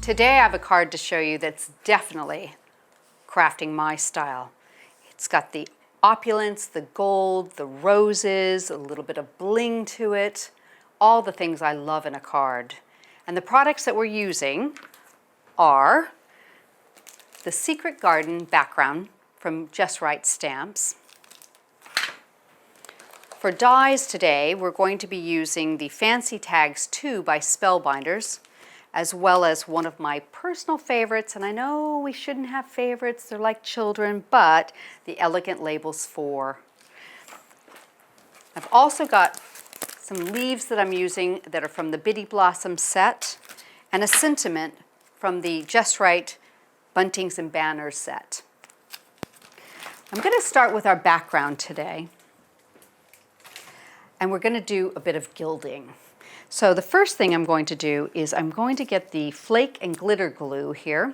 Today I have a card to show you that's definitely crafting my style. It's got the opulence, the gold, the roses, a little bit of bling to it, all the things I love in a card. And the products that we're using are the Secret Garden background from Just Right Stamps. For dies today, we're going to be using the Fancy Tags 2 by Spellbinders, as well as one of my personal favorites, and I know we shouldn't have favorites, they're like children, but the Elegant Labels 4. I've also got some leaves that I'm using that are from the Bitty Blossom set, and a sentiment from the Just Right Buntings and Banners set. I'm going to start with our background today, and we're going to do a bit of gilding. So the first thing I'm going to do is I'm going to get the flake and glitter glue here,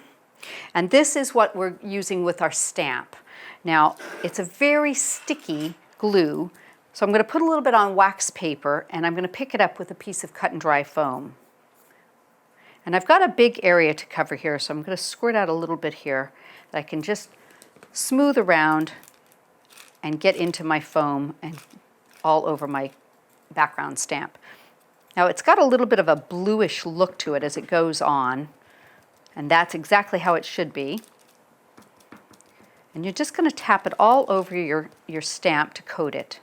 and this is what we're using with our stamp. Now, it's a very sticky glue, so I'm going to put a little bit on wax paper, and I'm going to pick it up with a piece of cut and dry foam. And I've got a big area to cover here, so I'm going to squirt out a little bit here that I can just smooth around and get into my foam and all over my background stamp. Now it's got a little bit of a bluish look to it as it goes on, and that's exactly how it should be. And you're just going to tap it all over your stamp to coat it.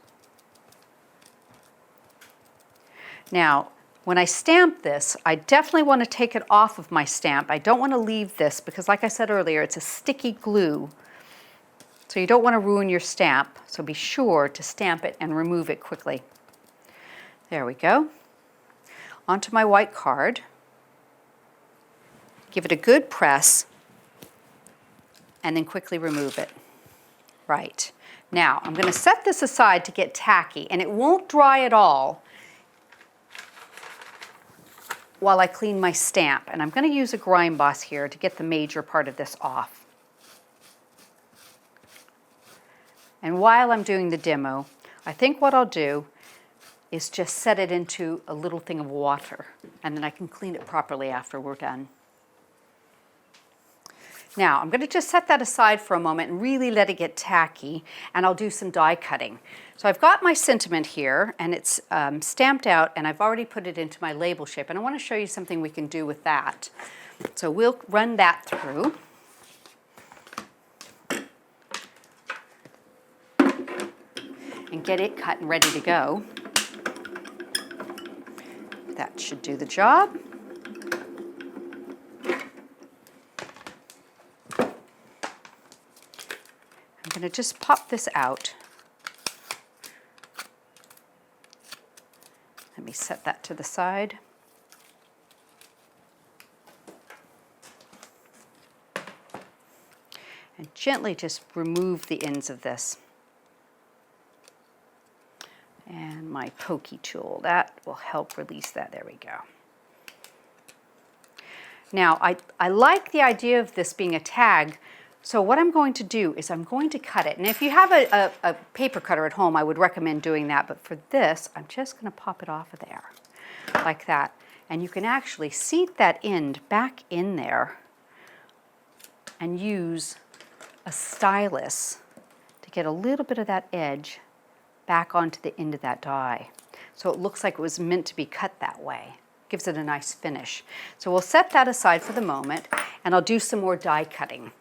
Now, when I stamp this, I definitely want to take it off of my stamp. I don't want to leave this because, like I said earlier, it's a sticky glue. So you don't want to ruin your stamp, so be sure to stamp it and remove it quickly. There we go. Onto my white card. Give it a good press, and then quickly remove it. Right. Now, I'm going to set this aside to get tacky, and it won't dry at all while I clean my stamp. And I'm going to use a Grime Boss here to get the major part of this off. And while I'm doing the demo, I think what I'll do is just set it into a little thing of water, and then I can clean it properly after we're done. Now, I'm going to just set that aside for a moment and really let it get tacky, and I'll do some die cutting. So I've got my sentiment here, and it's stamped out, and I've already put it into my label shape, and I want to show you something we can do with that. So we'll run that through. And get it cut and ready to go. That should do the job. I'm going to just pop this out. Let me set that to the side. And gently just remove the ends of this. And my pokey tool, that will help release that. There we go. Now, I like the idea of this being a tag, so what I'm going to do is I'm going to cut it. And if you have a paper cutter at home, I would recommend doing that, but for this, I'm just going to pop it off of there, like that. And you can actually seat that end back in there and use a stylus to get a little bit of that edge back onto the end of that die. So it looks like it was meant to be cut that way. Gives it a nice finish. So we'll set that aside for the moment, and I'll do some more die cutting.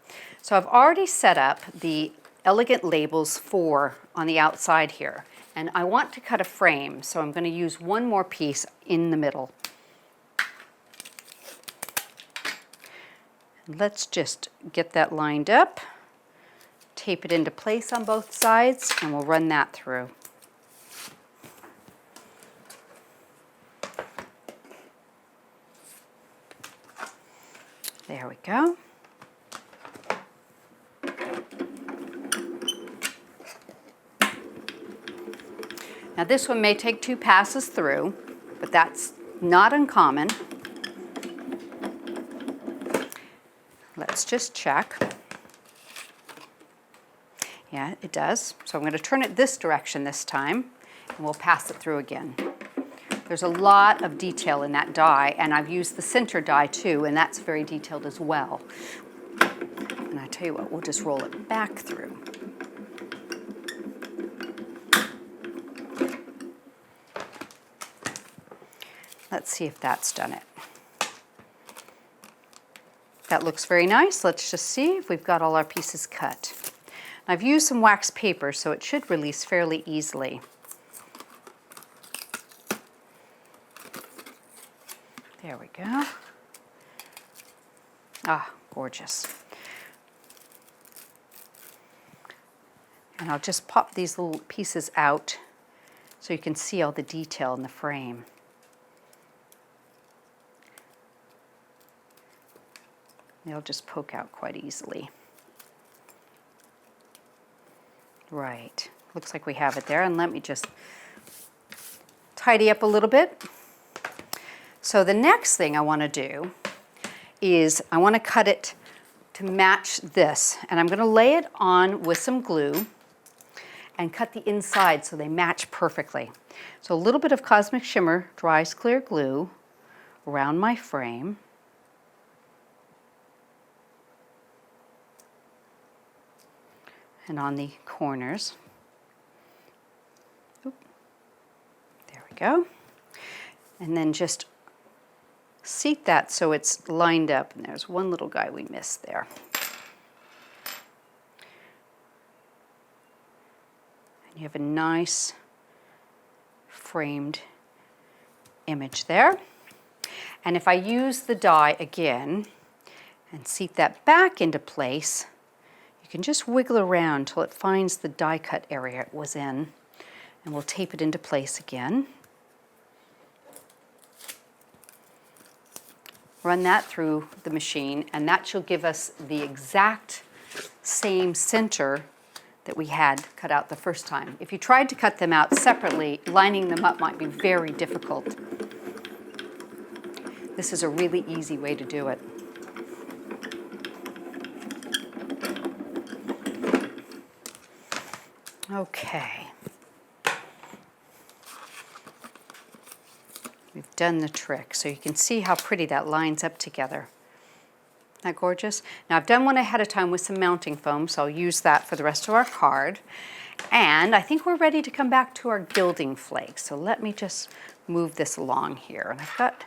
So I've already set up the Elegant Labels 4 on the outside here, and I want to cut a frame, so I'm going to use one more piece in the middle. And let's just get that lined up. Tape it into place on both sides, and we'll run that through. There we go. Now this one may take 2 passes through, but that's not uncommon. Let's just check. Yeah, it does. So I'm going to turn it this direction this time, and we'll pass it through again. There's a lot of detail in that die, and I've used the center die too, and that's very detailed as well. And I tell you what, we'll just roll it back through. Let's see if that's done it. That looks very nice. Let's just see if we've got all our pieces cut. I've used some wax paper, so it should release fairly easily. There we go. Ah, gorgeous. And I'll just pop these little pieces out so you can see all the detail in the frame. They'll just poke out quite easily. Right, looks like we have it there, and let me just tidy up a little bit. So the next thing I want to do is I want to cut it to match this, and I'm going to lay it on with some glue and cut the inside so they match perfectly. So a little bit of Cosmic Shimmer Dries Clear Glue around my frame. And on the corners. Oop. There we go. And then just seat that so it's lined up. And there's one little guy we missed there. And you have a nice framed image there. And if I use the die again and seat that back into place, you can just wiggle around till it finds the die cut area it was in, and we'll tape it into place again. Run that through the machine, and that should give us the exact same center that we had cut out the first time. If you tried to cut them out separately, lining them up might be very difficult. This is a really easy way to do it. Okay. We've done the trick, so you can see how pretty that lines up together. Isn't that gorgeous? Now I've done one ahead of time with some mounting foam, so I'll use that for the rest of our card. And I think we're ready to come back to our gilding flakes. So let me just move this along here. And I've got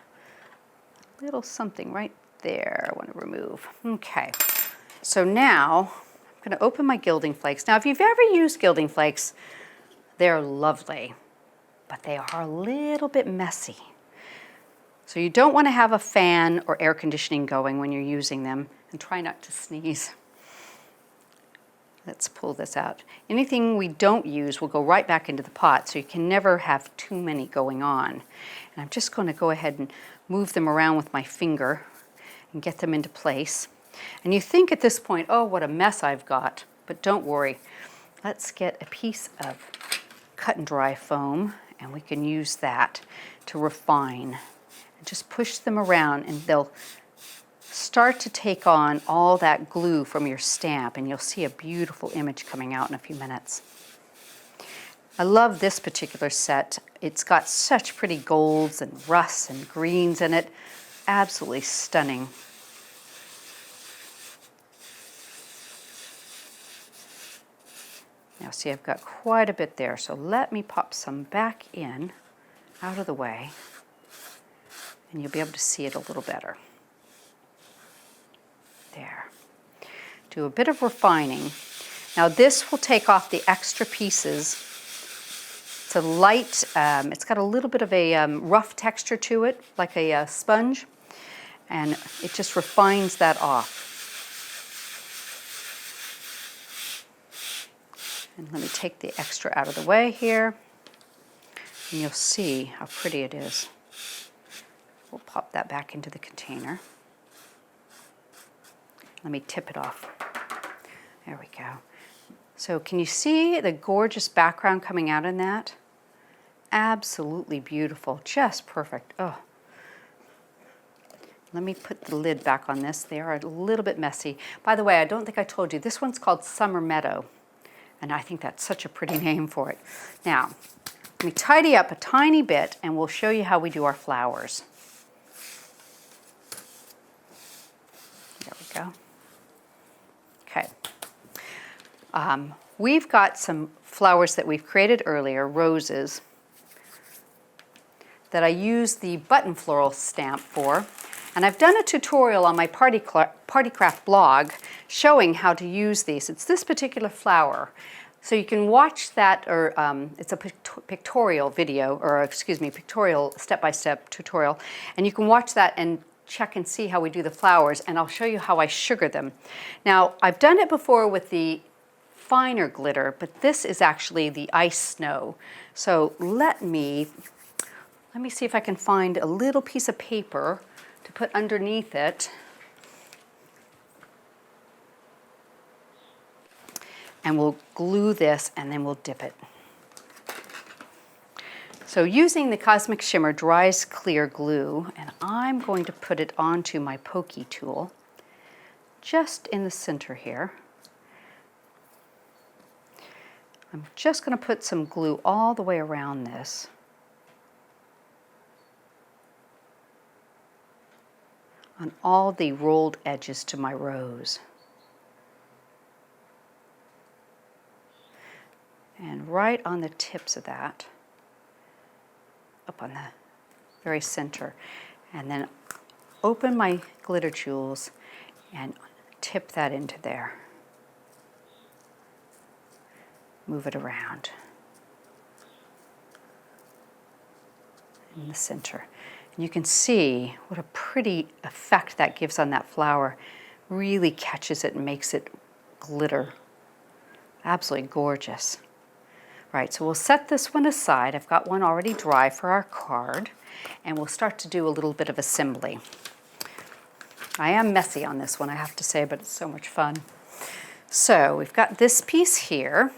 a little something right there I want to remove. Okay, so now I'm going to open my gilding flakes. Now if you've ever used gilding flakes, they're lovely, but they are a little bit messy. So you don't want to have a fan or air conditioning going when you're using them, and try not to sneeze. Let's pull this out. Anything we don't use will go right back into the pot, so you can never have too many going on. And I'm just going to go ahead and move them around with my finger and get them into place. And you think at this point, oh, what a mess I've got, but don't worry. Let's get a piece of cut and dry foam, and we can use that to refine. And just push them around, and they'll start to take on all that glue from your stamp, and you'll see a beautiful image coming out in a few minutes. I love this particular set. It's got such pretty golds and rusts and greens in it. Absolutely stunning. Now see, I've got quite a bit there, so let me pop some back in, out of the way, and you'll be able to see it a little better. There. Do a bit of refining. Now this will take off the extra pieces. It's a light, it's got a little bit of a rough texture to it, like a sponge, and it just refines that off. And let me take the extra out of the way here, and you'll see how pretty it is. We'll pop that back into the container. Let me tip it off. There we go. So can you see the gorgeous background coming out in that? Absolutely beautiful, just perfect. Oh. Let me put the lid back on this. They are a little bit messy. By the way, I don't think I told you, this one's called Summer Meadow. And I think that's such a pretty name for it. Now, Let me tidy up a tiny bit and we'll show you how we do our flowers. There we go. Okay. We've got some flowers that we've created earlier, roses, that I use the button floral stamp for. And I've done a tutorial on my Party Craft blog showing how to use these. It's this particular flower. So you can watch that, or it's a pictorial video, or excuse me, pictorial step-by-step tutorial. And you can watch that and check and see how we do the flowers, and I'll show you how I sugar them. Now, I've done it before with the finer glitter, but this is actually the ice snow. So let me see if I can find a little piece of paper to put underneath it. And we'll glue this and then we'll dip it. So using the Cosmic Shimmer Dries Clear glue, and I'm going to put it onto my pokey tool, just in the center here. I'm just going to put some glue all the way around this. On all the rolled edges to my rose. And right on the tips of that, up on the very center. And then open my glitter jewels and tip that into there. Move it around in the center. And you can see what a pretty effect that gives on that flower. Really catches it and makes it glitter. Absolutely gorgeous. Right, so we'll set this one aside. I've got one already dry for our card, and we'll start to do a little bit of assembly. I am messy on this one, I have to say, but it's so much fun. So we've got this piece here,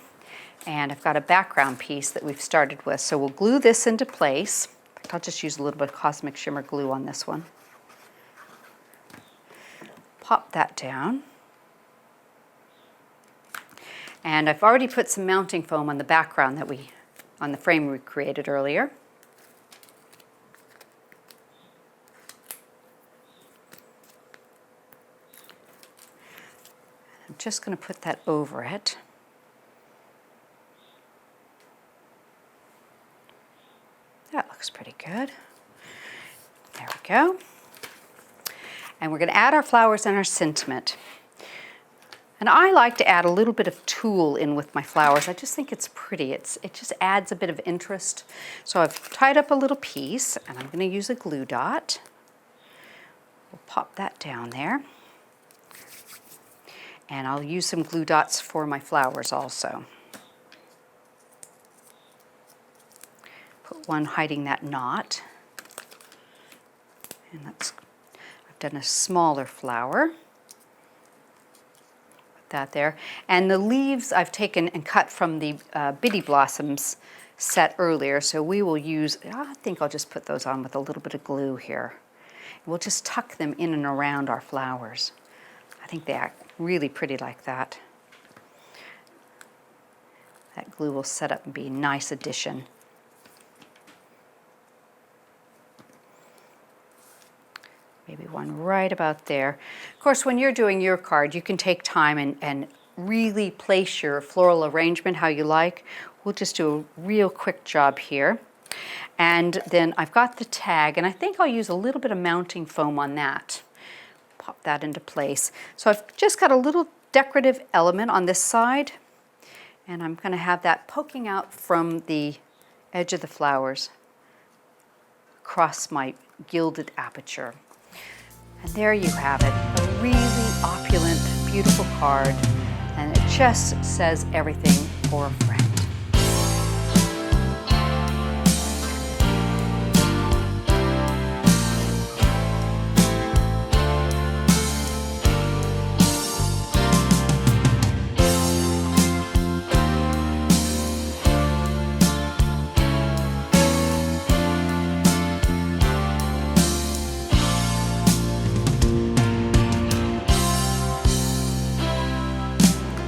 and I've got a background piece that we've started with. So we'll glue this into place. I'll just use a little bit of Cosmic Shimmer glue on this one. Pop that down. And I've already put some mounting foam on the background on the frame we created earlier. I'm just going to put that over it. That looks pretty good. There we go. And we're going to add our flowers and our sentiment. And I like to add a little bit of tulle in with my flowers. I just think it's pretty. It just adds a bit of interest. So I've tied up a little piece, and I'm going to use a glue dot. We'll pop that down there. And I'll use some glue dots for my flowers also. Put one hiding that knot. And I've done a smaller flower. That there. And the leaves I've taken and cut from the Biddy Blossoms set earlier, so we will use, I think I'll just put those on with a little bit of glue here. We'll just tuck them in and around our flowers. I think they act really pretty like that. That glue will set up and be a nice addition. Maybe one right about there. Of course, when you're doing your card, you can take time and really place your floral arrangement how you like. We'll just do a real quick job here. And then I've got the tag, and I think I'll use a little bit of mounting foam on that. Pop that into place. So I've just got a little decorative element on this side, and I'm going to have that poking out from the edge of the flowers across my gilded aperture. And there you have it, a really opulent, beautiful card, and it just says everything for a friend.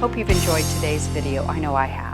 Hope you've enjoyed today's video. I know I have.